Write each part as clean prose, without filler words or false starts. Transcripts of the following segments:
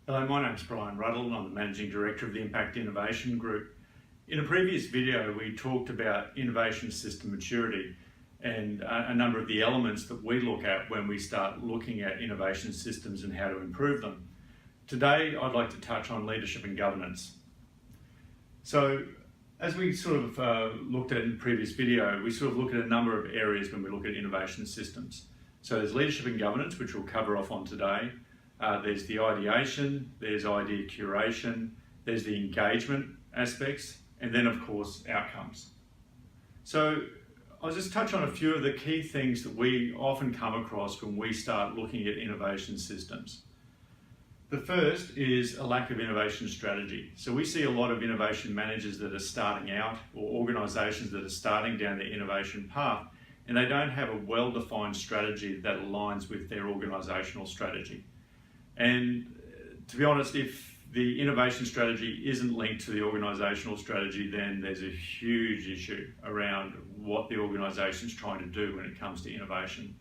Hello, my name's Brian Ruddle and I'm the Managing Director of the Impact Innovation Group. In a previous video we talked about innovation system maturity and a number of the elements that we look at when we start looking at innovation systems and how to improve them. Today I'd like to touch on leadership and governance. So as we sort of looked at in the previous video, we sort of look at a number of areas when we look at innovation systems. So there's leadership and governance, which we'll cover off on today. There's the ideation, there's idea curation, there's the engagement aspects, and then of course outcomes. So I'll just touch on a few of the key things that we often come across when we start looking at innovation systems. The first is a lack of innovation strategy. So we see a lot of innovation managers that are starting out, or organisations that are starting down the innovation path, and they don't have a well-defined strategy that aligns with their organisational strategy. And to be honest, if the innovation strategy isn't linked to the organisational strategy, then there's a huge issue around what the organisation's trying to do when it comes to innovation.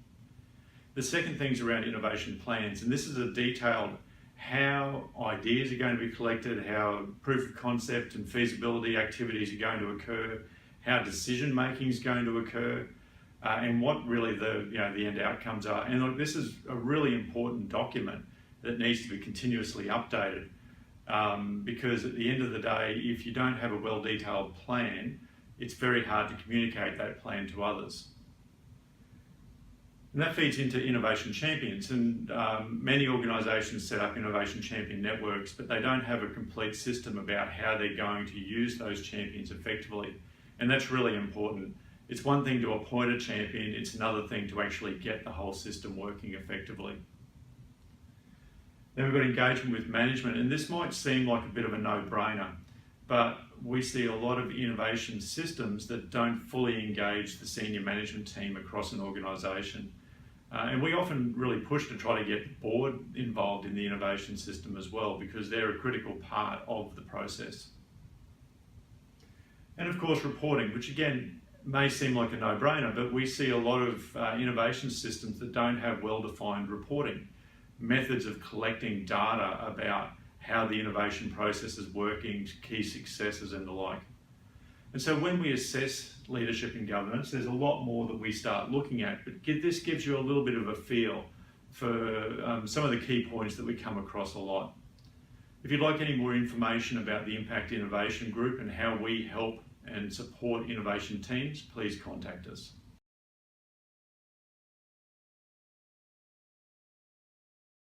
The second thing is around innovation plans, and this is a detailed how ideas are going to be collected, how proof of concept and feasibility activities are going to occur, how decision making is going to occur, and what really the end outcomes are. And look, this is a really important document that needs to be continuously updated because at the end of the day, if you don't have a well-detailed plan, it's very hard to communicate that plan to others. And that feeds into innovation champions, and many organisations set up innovation champion networks, but they don't have a complete system about how they're going to use those champions effectively, and that's really important. It's one thing to appoint a champion, it's another thing to actually get the whole system working effectively. Then we've got engagement with management, and this might seem like a bit of a no-brainer, but we see a lot of innovation systems that don't fully engage the senior management team across an organisation. And we often really push to try to get the board involved in the innovation system as well, because they're a critical part of the process. And of course reporting, which again may seem like a no-brainer, but we see a lot of innovation systems that don't have well-defined reporting, methods of collecting data about how the innovation process is working, key successes and the like. And so when we assess leadership and governance, there's a lot more that we start looking at, but this gives you a little bit of a feel for some of the key points that we come across a lot. If you'd like any more information about the Impact Innovation Group and how we help and support innovation teams, please contact us.